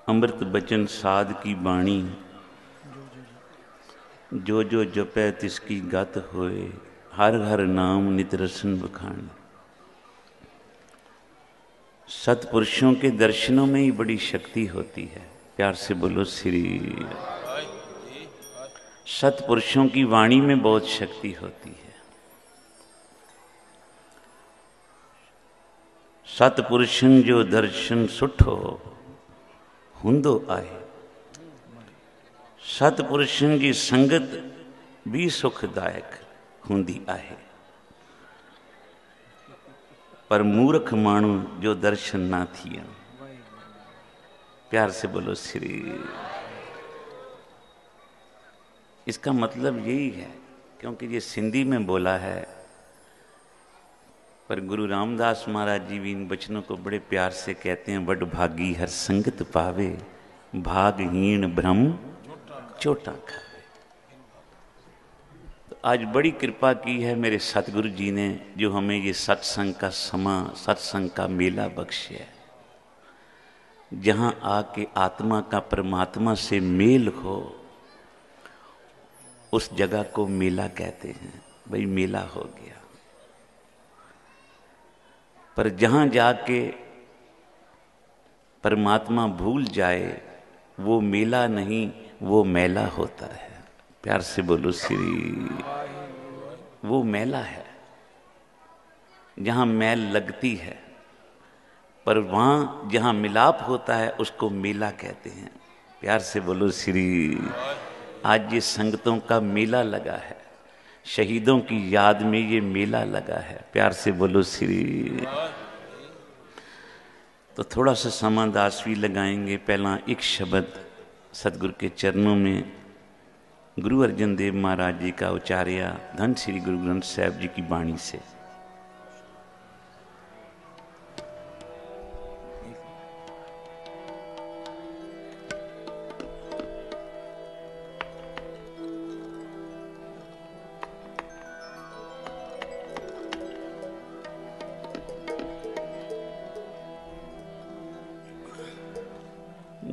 अमृत बचन साध की बाणी, जो जो जपै तिसकी गत होए, हर हर नाम नित रसन बखानी। सतपुरुषों के दर्शनों में ही बड़ी शक्ति होती है। प्यार से बोलो श्री। सतपुरुषों की वाणी में बहुत शक्ति होती है। सतपुरुषन जो दर्शन सुठो हुंदो आए। सतपुरुषन की संगत भी सुखदायक हुंदी आहे। पर मूर्ख मानू जो दर्शन ना थिया। प्यार से बोलो श्री। इसका मतलब यही है, क्योंकि ये सिंधी में बोला है, पर गुरु रामदास महाराज जी भी इन वचनों को बड़े प्यार से कहते हैं। वड भागी हर संगत पावे, भागहीन भ्रम चोटा खावे। तो आज बड़ी कृपा की है मेरे सतगुरु जी ने, जो हमें ये सत्संग का समा, सत्संग का मेला बख्शे है, जहां आके आत्मा का परमात्मा से मेल हो। उस जगह को मेला कहते हैं। भाई मेला हो गया। पर जहां जाके परमात्मा भूल जाए, वो मेला नहीं, वो मेला होता है। प्यार से बोलो श्री। वो मेला है जहां मैल लगती है, पर वहां जहां मिलाप होता है उसको मेला कहते हैं। प्यार से बोलो श्री। आज ये संगतों का मेला लगा है, शहीदों की याद में ये मेला लगा है। प्यार से बोलो श्री। तो थोड़ा सा समादास भी लगाएंगे। पहला एक शब्द सतगुरु के चरणों में गुरु अर्जन देव महाराज जी का उचार्या धन श्री गुरु ग्रंथ साहिब जी की वाणी से।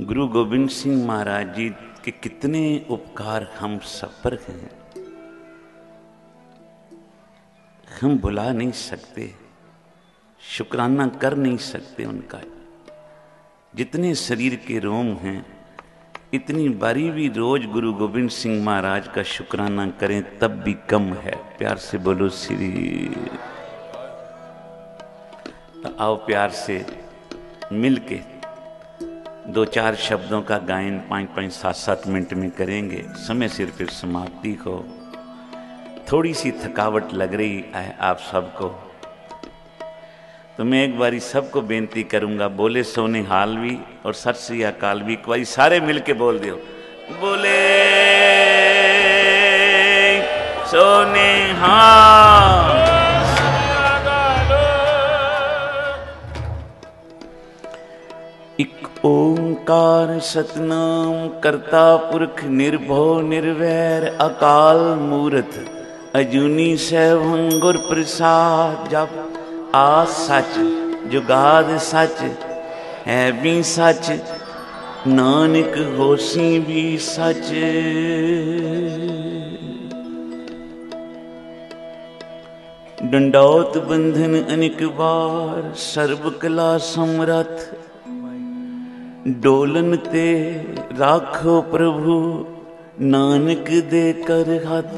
गुरु गोविंद सिंह महाराज जी के कितने उपकार हम सब पर हैं, हम भुला नहीं सकते, शुक्राना कर नहीं सकते उनका। जितने शरीर के रोम हैं, इतनी बारी भी रोज गुरु गोविंद सिंह महाराज का शुक्राना करें तब भी कम है। प्यार से बोलो श्री। तो आओ प्यार से मिलके दो चार शब्दों का गायन 5-5, 7-7 मिनट में करेंगे। समय सिर फिर समाप्ति को। थोड़ी सी थकावट लग रही है आप सबको, तो मैं एक बारी सबको बेनती करूंगा, बोले सोने हाल भी और सत श्री अकाल भी एक बारी सारे मिलके बोल दियो। बोले सोने हाल। ओंकार सतनाम करता पुरख निर्भव निर्वैर अकाल मूरत अजूनी सैभं गुर प्रसाद। जप आ सच जुगाद सच है भी सच, नानक होसी भी सच। डंडौत बंधन अनेक बार, सर्व कला समरथ डोलन ते राखो प्रभु, नानक दे कर हाथ।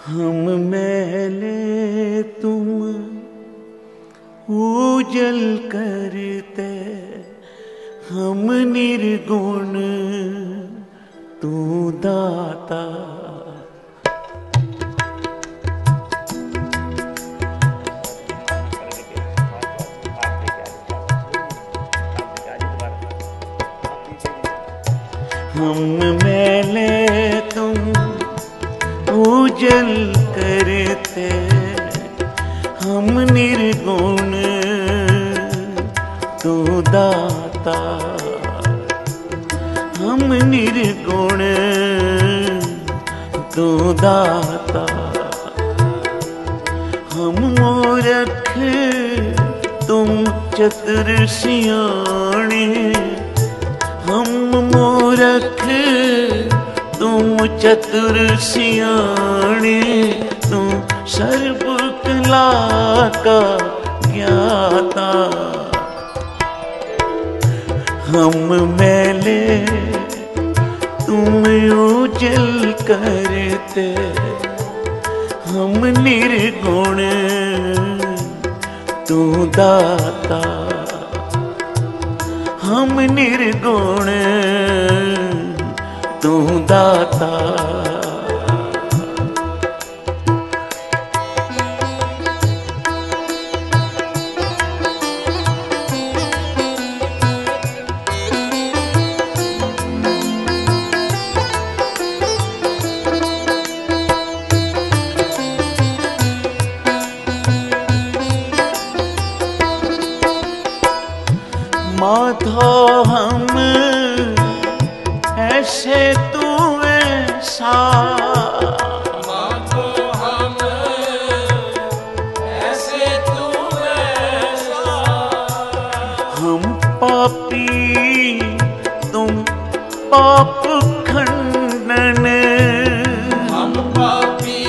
हम मैले तुम उजल करते, हम निर्गुण तू दाता। हम मैले तुम उजल करते, हम निर्गुण तू दाता। हम निर्गुण तू दाता, हम मूर्ख तुम चतुर सियाणे, हम मूर्ख तुम चतुर सियाणे, तुम सर्व कला का ज्ञाता। हम मैले तुम उजल करते, हम निर्गुण तू दाता, हम निर्गुण तू दाता। माधो हम ऐसे तू ऐसा, माधो हम ऐसे तू ऐसा, हम पापी तुम पाप खंडन, हम पापी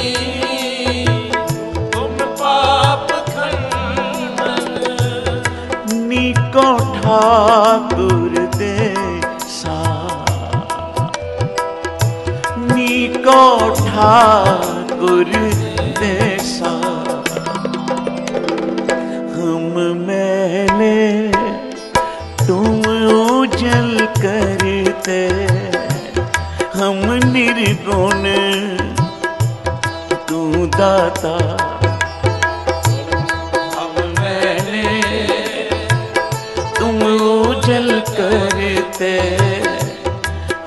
तुम पाप खंडन, नीको ठाकुर देसा, नीको ठाकुर देसा। हम मैले तुम उजल करते, हम निर्गुण तू दाता। हम मैले तुम उजल करते,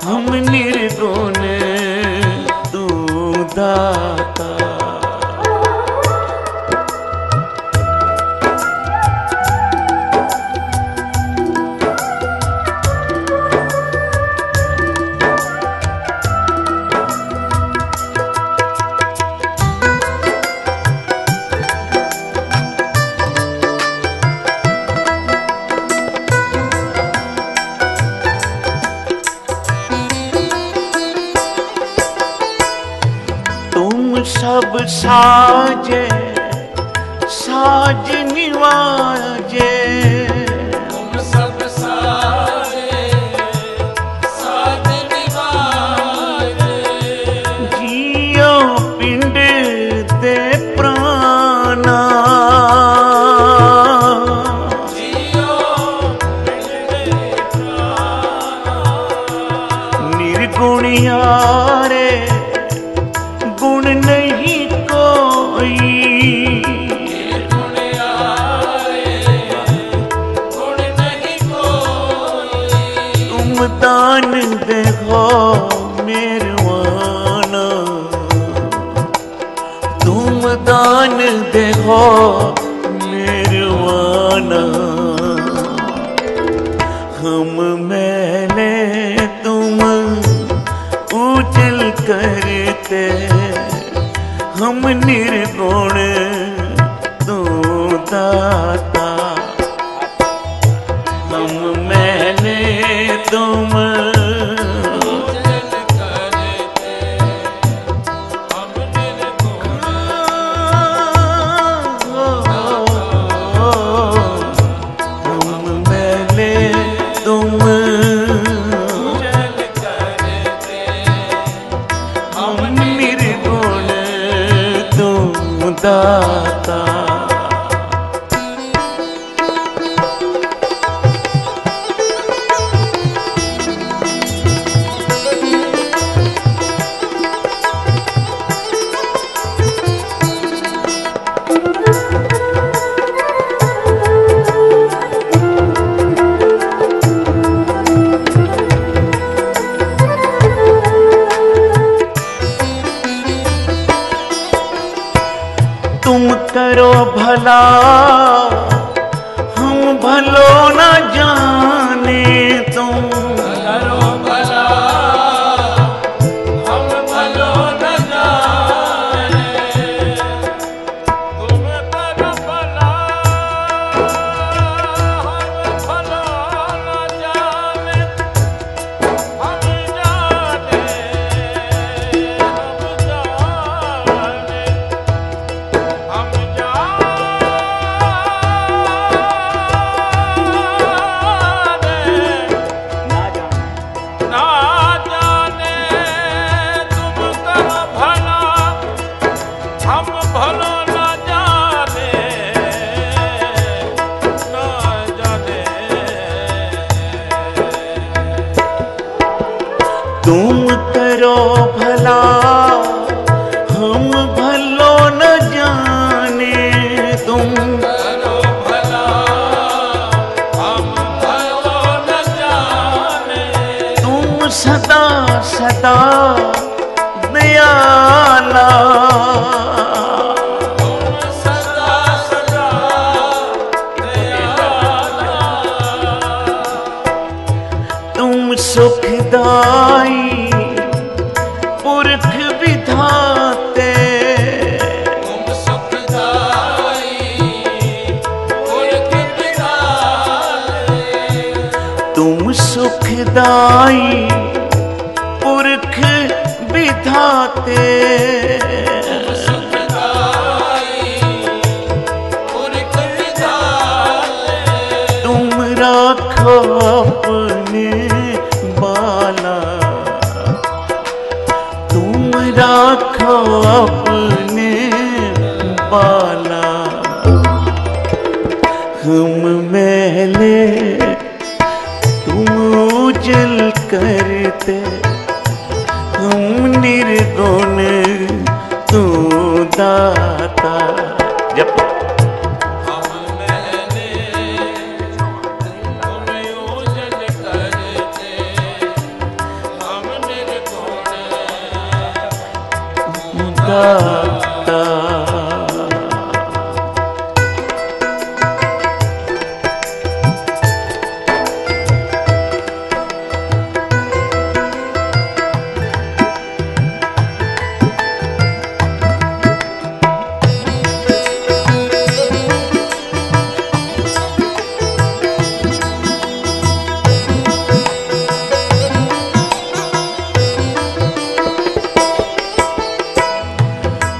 हम निर्गुण तू दाता। सब साजे साज निवाजे, तुम सब साजे साज निवाजे, जियो पिंड दे प्राणा, जियो पिंड दे प्राणा, निर्गुणिया रे गुण नहीं कोई, गुण नहीं कोई, तुम दान दे हो मेरवाना, तुम दान दे हो मेरवाना। हम मैले तुम उजल करते, हम निर्गुण तू दाता। हम मैले तुम उजल करते, हम निर्गुण हम मैले तुम उजल करते, हम निर्गुण तू दाता। तुम करो भला हम भलो न जाने, तुम करो भला तुम करो भला हम भलो न जाने, तुम करो भला हम भलो न जाने, तुम सदा सदा दयाला, तुम सदा सदा दयाला, तुम सुखदाई पुरख विधाते, तुम सुखदाई पुरख विधाते, तुम सुखदाई पुरख विधाते, सुखदाई पुरख विधाते, तुम राखो अपने बाला, तुम राखो अपने बाला, हम मैले तुम उजल करते, हम निर्गुण तू दाता। जब हम मैंने तुम उजल करते, हम निर्गुण दाता।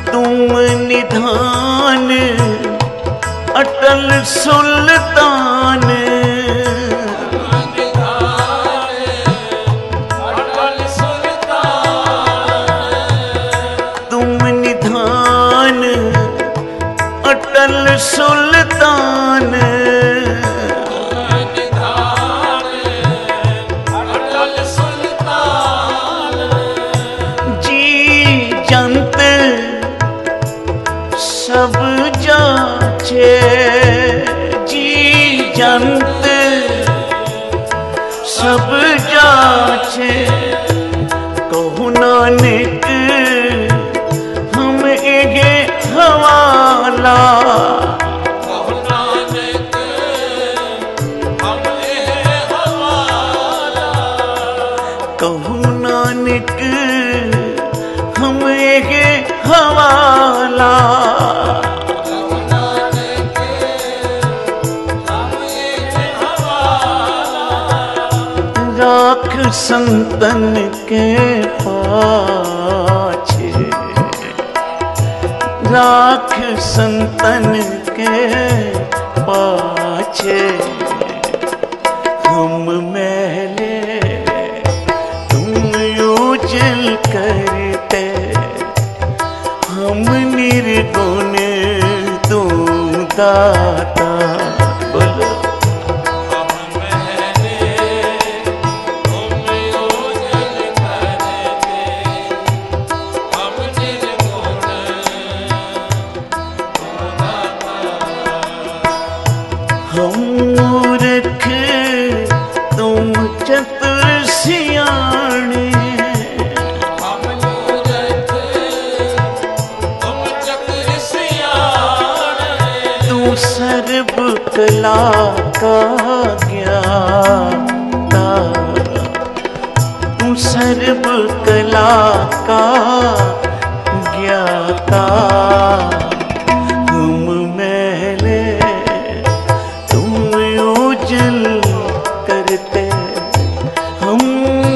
तुम निधान अटल सुल्तान, अटल सुल्तान, तुम निधान अटल सुल्तान, निधान अटल सुल्तान, जी जंत सब जाचे, जी जंत सब जाचे, कहु नानक हम एगे हवाला, कहु नानक हम एहे हवाला, कहु नानक हम एगे हवाला, कहु नानक हम एहे हवाला, राख संतन के पाछे, राख संतन के पाछे, हम मैले तुम उजल करते, हम निर्गुण तू दाता। बोलो हम मैंने तुम उजल करते, हम निर्गुण हम मूर्ख तुम चतुर सियाणे, हम मूरख तुम चतुर सियाणे, तू सर्व कला का ज्ञाता, तू सर्व कला का ज्ञाता, हम मैले तुम उजल करते, हम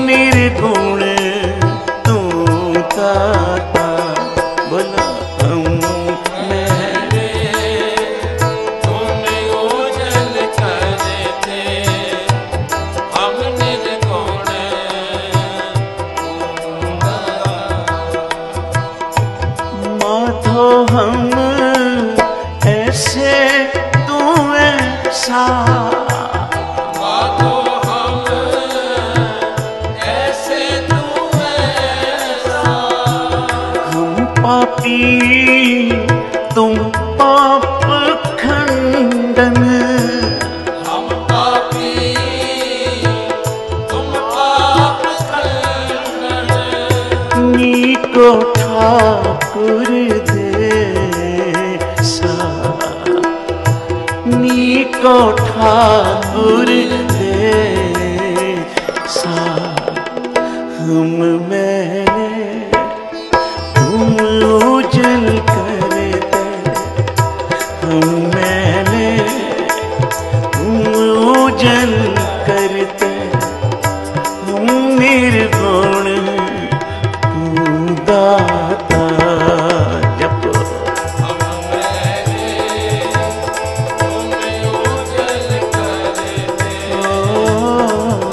निर्गुण तू दाता। बोला हम मैले तुम उजल करते, हम निर्गुण माधो हम ऐसे तू ऐसा, माधो हम ऐसे तू को ठाकुर दे सा हम मैंने तुम उजल कर दे हम मैंने तुम उजल करते हम निर्गुण तू दाता जप हम मैंने तुम उजल करते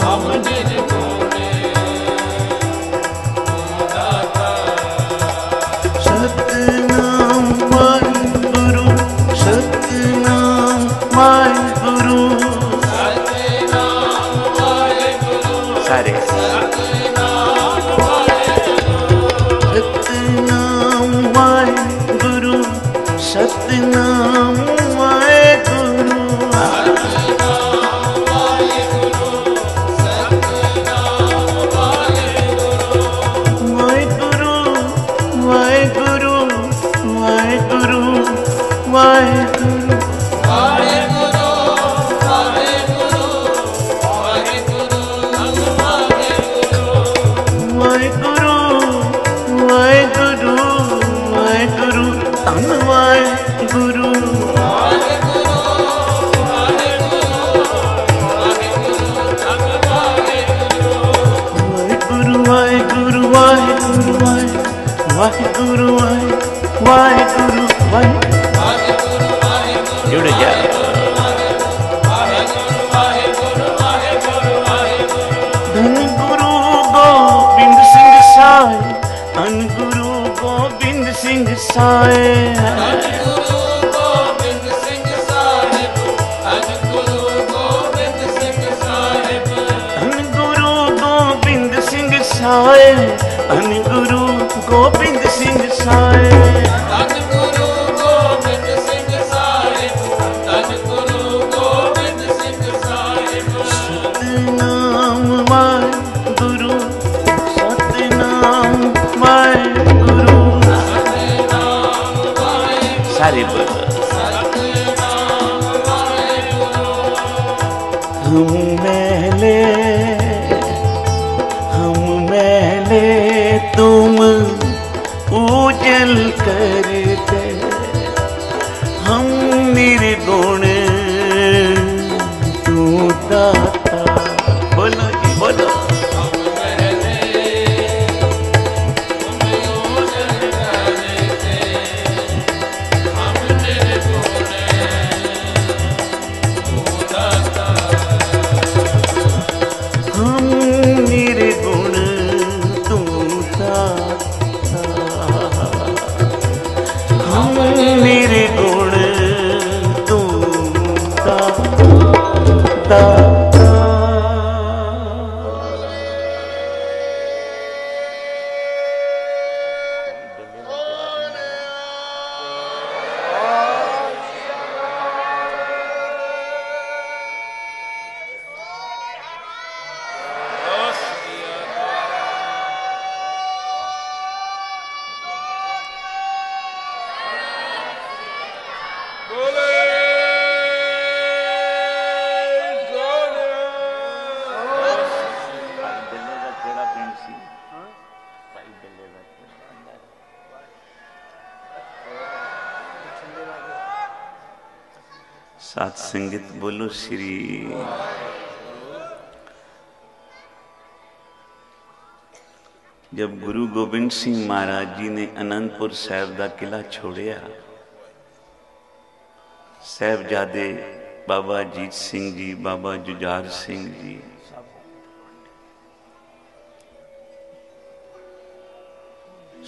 हम निर्गुण तू दाता सतनाम वाहिगुरु सतनाम वाहिगुरु सतनाम वाहेगुरु सारे सतनाम वाहेगुरु सतनाम वाहिगुरु सतनाम वाहिगुरु सतनाम वाहेगुरु सतनाम वाहेगुरु वाहिगुरु वाहिगुरु वाहिगुरु वाहिगुरु वाहेगुरु वाहेगुरु वाहेगुरु वाहिगुरु वाहिगुरु धन वाहिगुरु वाहेगुरु वाहिगुरु वाहिगुरु वाहिगुरु वाहिगुरु जुड़ जा धन गुरु गोबिंद सिंह साय धन गुरु गोबिंद सिंह साय धन गुरु गोबिंद सिंह साहिब धन गुरु गोबिंद सिंह साहिब धन गुरु गोबिंद सिंह साय धन गुरु गोबिंद सिंह साय धन गुरु गोबिंद सिंह साहिब धन गुरु गोबिंद सिंह साहिब सतनाम वाहिगुरु सतनाम वाहिगुरु सतनाम वाहेगुरु सारे बोलो सतनाम वाहेगुरु हम मैले तुम उजल कर दे हम निर्गुण तू दाता बोलो जी बोलो हम मैंने तुम उजल करते हम निर्गुण तू दाता हम निर्गुण तू दाता हम निर्गुण तू दाता साथ संगीत बोलो श्री जब गुरु गोबिंद सिंह महाराज जी ने अनंतपुर साहिब दा किला छोड़िया साहिबजादे बाबा अजीत सिंह जी बाबा जुझार सिंह जी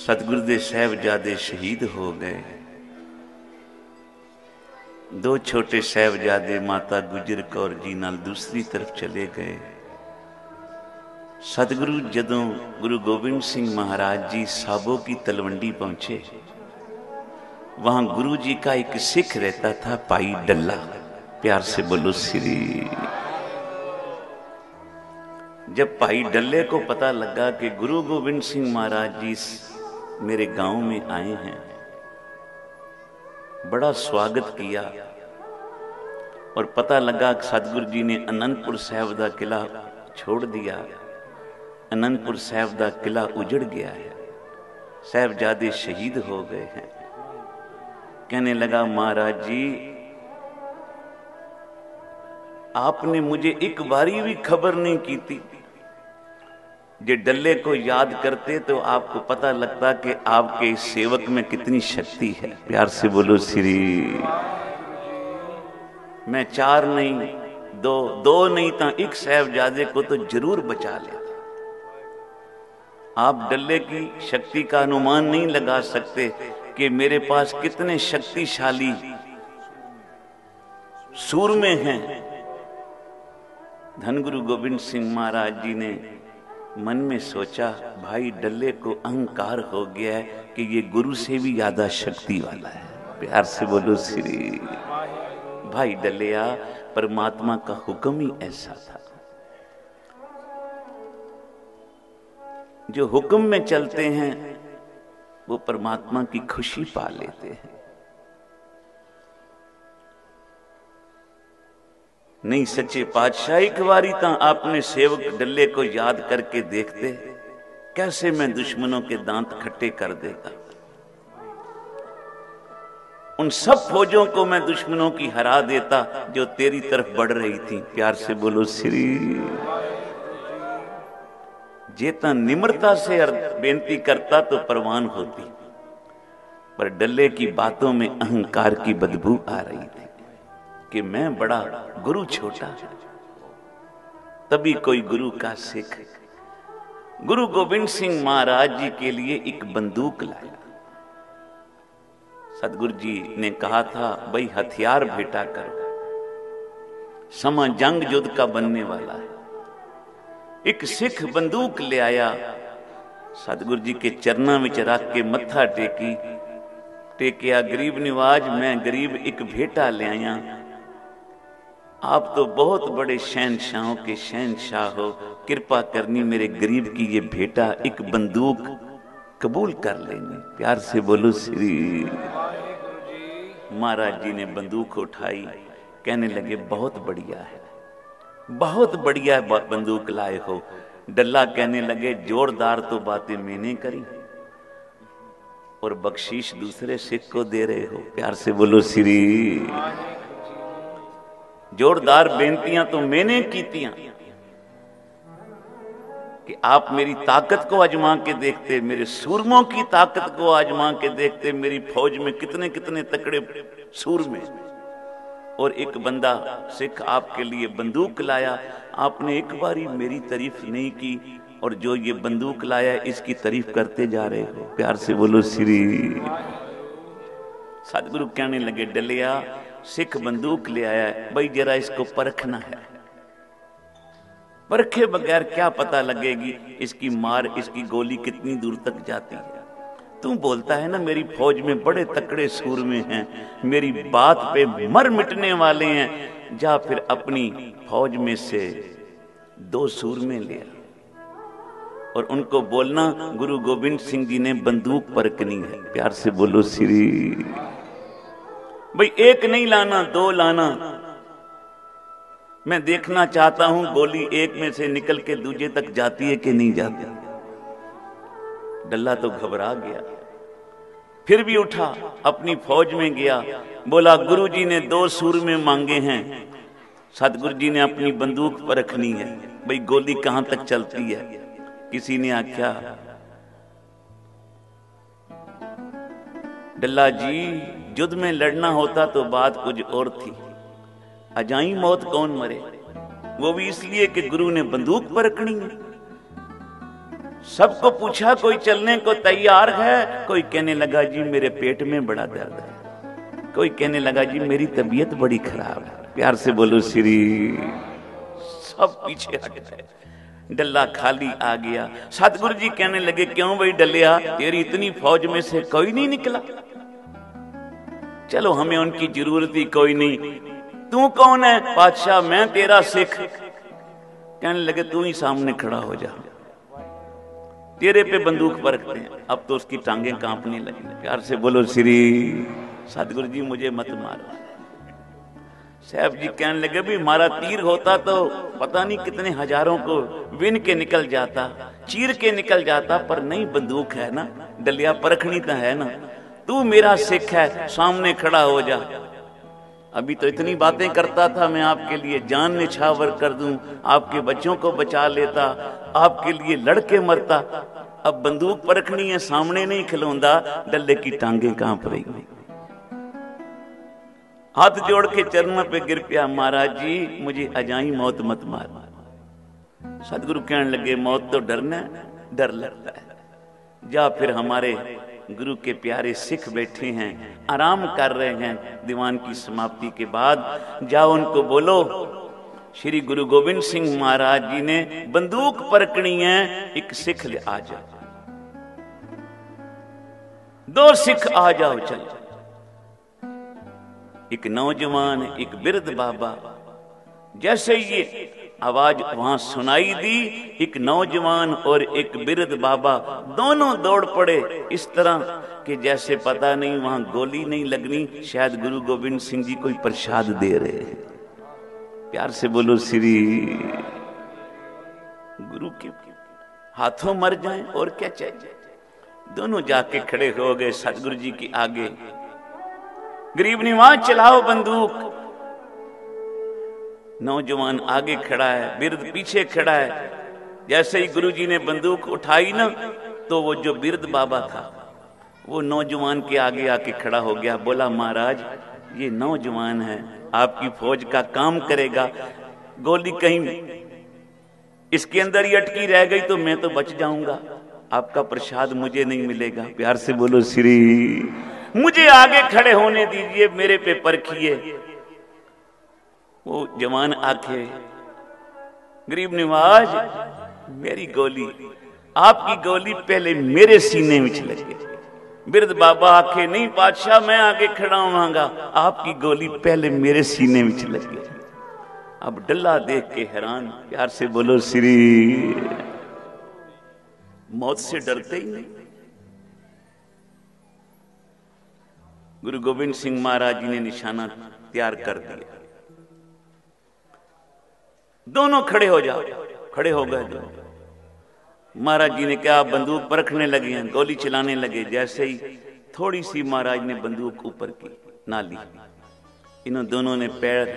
सतगुरु दे साहिबजादे शहीद हो गए। दो छोटे साहिबजादे माता गुजर कौर जी नाल दूसरी तरफ चले गए। सतगुरु जदों गुरु गोबिंद सिंह महाराज जी साबो की तलवंडी पहुंचे, वहां गुरु जी का एक सिख रहता था, भाई डल्ला। प्यार से बोलो श्री। जब भाई डल्ले को पता लगा कि गुरु गोबिंद सिंह महाराज जी मेरे गांव में आए हैं, बड़ा स्वागत किया और पता लगा कि सतगुरु जी ने आनंदपुर साहब का किला छोड़ दिया। आनंदपुर साहब का किला उजड़ गया है, साहबजादे शहीद हो गए हैं। कहने लगा महाराज जी आपने मुझे एक बारी भी खबर नहीं की थी। जे डल्ले को याद करते तो आपको पता लगता कि आपके इस सेवक में कितनी शक्ति है। प्यार से बोलो श्री। मैं 4 नहीं 2 नहीं था एक साहबजादे को तो जरूर बचा लेता। आप डल्ले की शक्ति का अनुमान नहीं लगा सकते कि मेरे पास कितने शक्तिशाली सूरमे हैं। धन गुरु गोविंद सिंह महाराज जी ने मन में सोचा भाई डल्ले को अहंकार हो गया है कि ये गुरु से भी ज्यादा शक्ति वाला है। प्यार से बोलो श्री। भाई डल्लेया परमात्मा का हुक्म ही ऐसा था। जो हुक्म में चलते हैं वो परमात्मा की खुशी पा लेते हैं। नहीं सच्चे पातशाह एक बारी ता आपने सेवक डल्ले को याद करके देखते कैसे मैं दुश्मनों के दांत खट्टे कर देता। उन सब फौजों को मैं दुश्मनों की हरा देता जो तेरी तरफ बढ़ रही थी। प्यार से बोलो श्री। जेता निम्रता से बेनती करता तो परवान होती, पर डल्ले की बातों में अहंकार की बदबू आ रही थी कि मैं बड़ा गुरु छोटा। तभी कोई गुरु का सिख गुरु गोविंद सिंह महाराज जी के लिए एक बंदूक लाया। सतगुरु जी ने कहा था भाई हथियार भेटा करो, समा जंग युद्ध का बनने वाला है। एक सिख बंदूक ले आया, सतगुरु जी के चरणों में रख के मत्था टेकिया गरीब निवाज मैं गरीब एक भेटा ले आया। आप तो बहुत बड़े शहनशाहों के शहनशाह हो, कृपा करनी मेरे गरीब की ये भेटा एक बंदूक कबूल कर लेनी। प्यार से बोलो श्री। महाराज जी ने बंदूक उठाई, कहने लगे बहुत बढ़िया है, बहुत बढ़िया बंदूक लाए हो। डल्ला कहने लगे जोरदार तो बातें मैंने करी और बख्शीश दूसरे सिख को दे रहे हो। प्यार से बोलो श्री। जोरदार बेनतियां तो मैंने की थियां कि आप मेरी ताकत को आजमा के देखते, मेरे सूरमों की ताकत को आजमा के देखते, मेरी फौज में कितने कितने तकड़े सूरमे। और एक बंदा सिख आपके लिए बंदूक लाया, आपने एक बारी मेरी तारीफ नहीं की और जो ये बंदूक लाया इसकी तारीफ करते जा रहे हो। प्यार से बोलो श्री। सतगुरु कहने लगे डलिया सिख बंदूक ले आया है, भाई जरा इसको परखना है। परखे बगैर क्या पता लगेगी इसकी मार, इसकी गोली कितनी दूर तक जाती है। तू बोलता है ना मेरी फौज में बड़े तकड़े सूरमे हैं, मेरी बात पे मर मिटने वाले हैं, जा फिर अपनी फौज में से 2 सूरमे ले और उनको बोलना गुरु गोविंद सिंह जी ने बंदूक परखनी है। प्यार से बोलो श्री। भाई 1 नहीं लाना 2 लाना, मैं देखना चाहता हूं गोली एक में से निकल के दूसरे तक जाती है कि नहीं जाती। डल्ला तो घबरा गया, फिर भी उठा, अपनी फौज में गया, बोला गुरुजी ने 2 सूरमे मांगे हैं, सतगुरु जी ने अपनी बंदूक परखनी है, भाई गोली कहां तक चलती है। किसी ने आख्या डल्ला जी युद्ध में लड़ना होता तो बात कुछ और थी, अजाई मौत कौन मरे, वो भी इसलिए कि गुरु ने बंदूक परखनी है। सबको पूछा कोई चलने को तैयार है, कोई कहने लगा जी मेरे पेट में बड़ा दर्द है, कोई कहने लगा जी मेरी तबीयत बड़ी खराब है। प्यार से बोलो श्री। सब पीछे हट गए, डल्ला खाली आ गया। सतगुरु जी कहने लगे क्यों भाई डल्लिया तेरी इतनी फौज में से कोई नहीं निकला? चलो हमें उनकी जरूरत ही कोई नहीं। तू कौन है? पातशाह मैं तेरा सिख। कहने लगे तू ही सामने खड़ा हो जा, तेरे पे बंदूक परखते हैं। अब तो उसकी टांगें कांपने लगी। प्यार से बोलो श्री। सतगुरु जी मुझे मत मारो। साहब जी कहने लगे भी हमारा तीर होता तो पता नहीं कितने हजारों को विन के निकल जाता, चीर के निकल जाता, पर नहीं, बंदूक है ना, डलिया परखनी तो है ना। तू मेरा सिख है, सामने खड़ा हो जा। अभी तो इतनी बातें करता था, मैं आपके लिए जान निछावर कर दूं, आपके बच्चों को बचा लेता, आपके लिए लड़के मरता। अब बंदूक परखनी है, सामने नहीं खिलौंदा, डल्ले की टांगे कांप रही। हाथ जोड़ के चरणों पे गिर पिया, महाराज जी मुझे अजाई मौत मत मार। सदगुरु कहने लगे मौत तो डरना, डर लगता है। जा फिर हमारे गुरु के प्यारे सिख बैठे हैं, आराम कर रहे हैं दीवान की समाप्ति के बाद, जाओ उनको बोलो श्री गुरु गोविंद सिंह महाराज जी ने बंदूक परखनी है, एक सिख ले आ जाओ, 2 सिख आ जाओ। चल, एक नौजवान, एक बिरध बाबा। जैसे ये आवाज वहां सुनाई दी, एक नौजवान और एक बिरध बाबा दोनों दौड़ पड़े, इस तरह कि जैसे पता नहीं वहां गोली नहीं लगनी, शायद गुरु गोविंद सिंह जी कोई प्रसाद दे रहे हैं। प्यार से बोलो श्री गुरु के हाथों मर जाएं और क्या चाहिए। दोनों जाके खड़े हो गए सतगुरु जी के आगे। गरीब निवाज चलाओ बंदूक। नौजवान आगे खड़ा है, बिरध पीछे खड़ा है। जैसे ही गुरुजी ने बंदूक उठाई ना, तो वो जो बिरध बाबा था वो नौजवान के आगे आके खड़ा हो गया। बोला महाराज ये नौजवान है, आपकी फौज का काम करेगा, गोली कहीं इसके अंदर ही अटकी रह गई तो मैं तो बच जाऊंगा, आपका प्रसाद मुझे नहीं मिलेगा। प्यार से बोलो श्री, मुझे आगे खड़े होने दीजिए, मेरे पे परखिए। वो जवान आके, गरीब निवाज मेरी गोली, आपकी गोली पहले मेरे सीने में लगे। बिरध बाबा आखे नहीं बादशाह मैं आगे खड़ा होवांगा, आपकी गोली पहले मेरे सीने में लगे। अब डल्ला देख के हैरान। प्यार से बोलो श्री, मौत से डरते ही नहीं। गुरु गोविंद सिंह महाराज जी ने निशाना तैयार कर दिया। दोनों खड़े हो जाओ। खड़े हो गए दोनों। महाराज जी ने कहा बंदूक परखने लगे हैं, गोली चलाने लगे। जैसे ही थोड़ी सी महाराज ने बंदूक ऊपर की, ना ली। इन दोनों ने पैर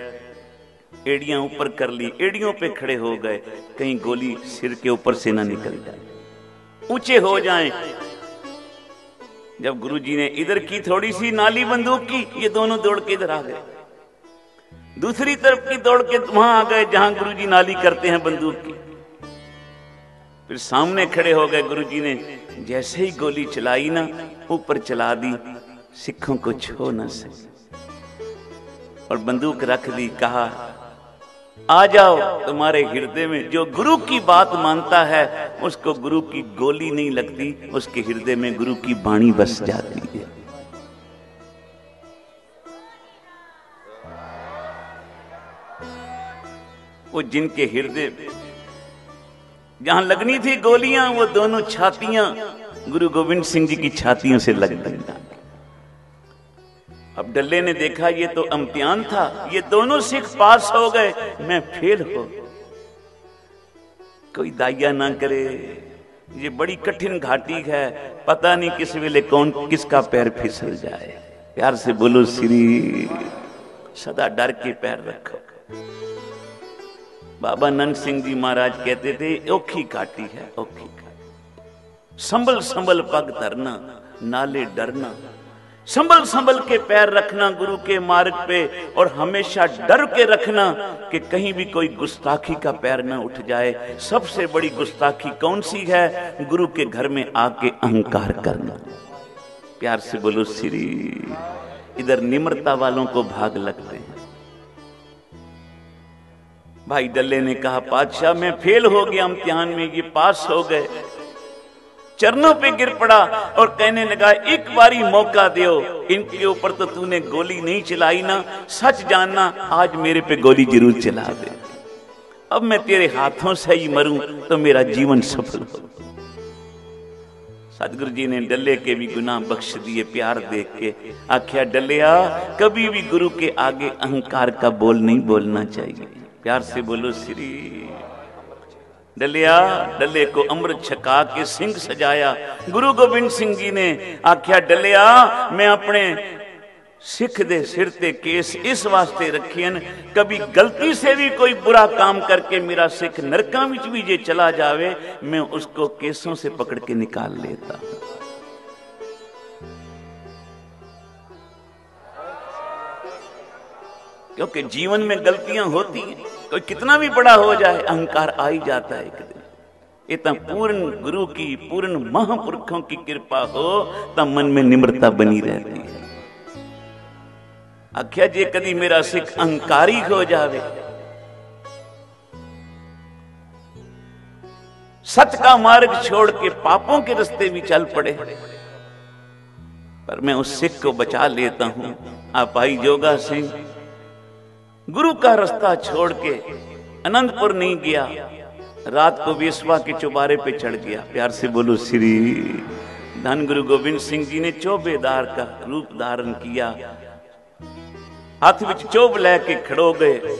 एड़ियां ऊपर कर ली, एड़ियों पे खड़े हो गए, कहीं गोली सिर के ऊपर से ना निकल जाए, ऊंचे हो जाएं। जब गुरुजी ने इधर की थोड़ी सी नाली बंदूक की, ये दोनों दौड़ के इधर आ गए। दूसरी तरफ की दौड़ के वहां आ गए जहां गुरुजी नाली करते हैं बंदूक की। फिर सामने खड़े हो गए। गुरुजी ने जैसे ही गोली चलाई ना, ऊपर चला दी, सिखों को छू न सके, और बंदूक रख दी। कहा आ जाओ, तुम्हारे हृदय में जो गुरु की बात मानता है उसको गुरु की गोली नहीं लगती, उसके हृदय में गुरु की वाणी बस जाती है। वो जिनके हृदय जहां लगनी थी गोलियां, वो दोनों छातियां गुरु गोविंद सिंह जी की छातियों से लग गई। अब डल्ले ने देखा ये तो इम्तिहान था, ये दोनों सिख पास हो गए, मैं फेल हो। कोई दाइया ना करे, ये बड़ी कठिन घाटी है, पता नहीं किस वेले कौन किसका पैर फिसल जाए। प्यार से बोलो श्री, सदा डर के पैर रखो। बाबा नंद सिंह जी महाराज कहते थे औखी घाटी है, औखी घाटी, संभल संभल पग धरना, नाले डरना, संभल संभल के पैर रखना गुरु के मार्ग पे, और हमेशा डर के रखना कि कहीं भी कोई गुस्ताखी का पैर न उठ जाए। सबसे बड़ी गुस्ताखी कौन सी है? गुरु के घर में आके अहंकार करना। प्यार से बोलो श्री। इधर निम्रता वालों को भाग लगते हैं। भाई डल्ले ने कहा पातशाह मैं फेल हो गया इम्तिहान में, ये पास हो गए। चरणों पे गिर पड़ा और कहने लगा एक बारी मौका दो, इनके ऊपर तो तूने गोली नहीं चलाई ना, सच जानना आज मेरे पे गोली जरूर चला दे। अब मैं तेरे हाथों से ही मरूं तो मेरा जीवन सफल हो। सतगुरु जी ने डल्ले के भी गुनाह बख्श दिए प्यार देख के। आख्या डलिया कभी भी गुरु के आगे अहंकार का बोल नहीं बोलना चाहिए। प्यार से बोलो श्री। डलिया डल्ले को अमृत छका के सिंह सजाया गुरु गोबिंद सिंह जी ने। आख्या डलिया मैं अपने सिख दे सिर ते केस इस वास्ते रखियन कभी गलती से भी कोई बुरा काम करके मेरा सिख नरकां विच भी जे चला जावे मैं उसको केसों से पकड़ के निकाल लेता। क्योंकि जीवन में गलतियां होती हैं, कोई कितना भी बड़ा हो जाए अहंकार आ ही जाता है एक दिन। इतना पूर्ण गुरु की पूर्ण महापुरुषों की कृपा हो तब मन में निम्रता बनी रहती है। आख्या जे कदी मेरा सिख अहंकारी हो जावे, सच का मार्ग छोड़ के पापों के रास्ते भी चल पड़े, पर मैं उस सिख को बचा लेता हूं। आप भाई जोगा सिंह गुरु का रास्ता छोड़ के अनंतपुर नहीं गया, रात को वेश्वा के चौबारे पे चढ़ गया। प्यार से बोलो श्री। धन गुरु गोबिंद सिंह जी ने चौबेदार का रूप धारण किया, हाथ विच चोब लेके खड़ो गए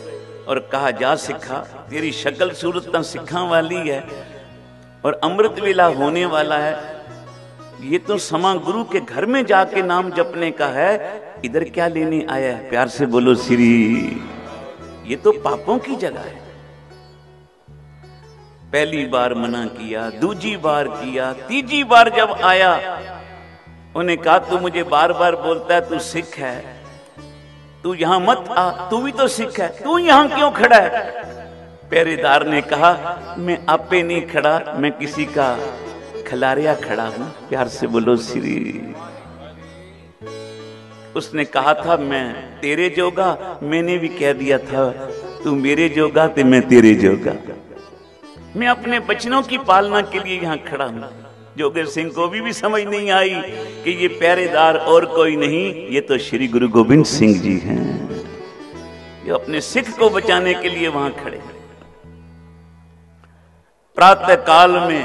और कहा जा सिखा तेरी शक्ल सूरत तो सिखा वाली है और अमृत वेला होने वाला है, ये तो समा गुरु के घर में जाके नाम जपने का है, इधर क्या लेने आया है? प्यार से बोलो श्री। ये तो पापों की जगह है। पहली बार मना किया, दूसरी बार किया, तीसरी बार जब आया उन्हें कहा तू मुझे बार बार बोलता है तू सिख है, तू यहां मत आ, तू भी तो सिख है, तू यहां क्यों खड़ा है? पहरेदार ने कहा मैं आपे नहीं खड़ा, मैं किसी का खलारिया खड़ा हूं। प्यार से बोलो श्री। उसने कहा था मैं तेरे जोगा, मैंने भी कह दिया था तू मेरे जोगा तो मैं तेरे जोगा। मैं अपने बचनों की पालना के लिए यहां खड़ा हूं। जोगेश सिंह को भी समझ नहीं आई कि ये पहरेदार और कोई नहीं, ये तो श्री गुरु गोबिंद सिंह जी हैं जो अपने सिख को बचाने के लिए वहां खड़े हैं। प्रातः काल में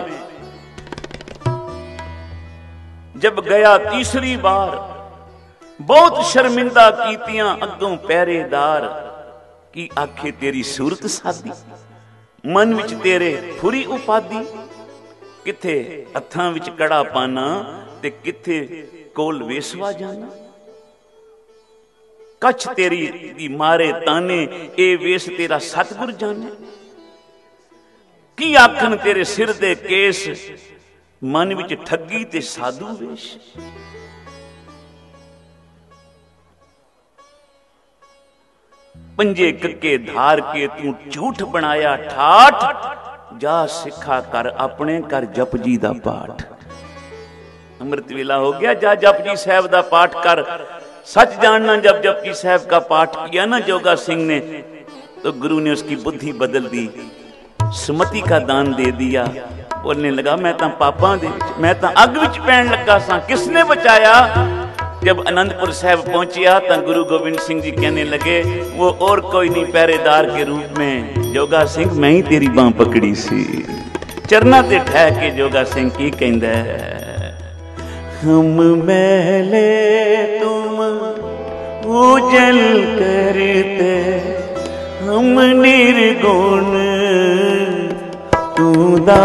जब गया तीसरी बार, बहुत शर्मिंदा कीतियां अगों पहरेदार की आखे तेरी सूरत सादी, मन विच तेरे फुरी उपादी, किथे हत्थां विच कड़ा पाना ते किथे कोल वेसवा जाना। कछ तेरी दी मारे ताने ए वेस तेरा सतगुर जाने, की आखन तेरे सिर दे केस, मन विच ठगी ते साधु वेश। पंजे कक्के धार के तू झूठ बनाया ठाठ, जा सिखा कर अपने कर जप जी दा पाठ। अमृत वेला हो गया, जा जप जी साहब दा पाठ कर। सच जानना जब जप जी साहब का पाठ किया ना जोगा सिंह ने, तो गुरु ने उसकी बुद्धि बदल दी, सुमति का दान दे दिया। बोलने लगा मैं तो पापा दे, मैं तो अग विच पैन लगा सा, किसने बचाया? जब आनंदपुर साहब पहुंचिया तो गुरु गोबिंद सिंह जी कहने लगे वो और कोई नहीं पहरेदार के रूप में जोगा सिंह, मैं ही तेरी बांह पकड़ी सी। चरना ते ठह के जोगा सिंह की कहंदा है, हम मैले तुम उजल करते, हम निर्गुण तू दा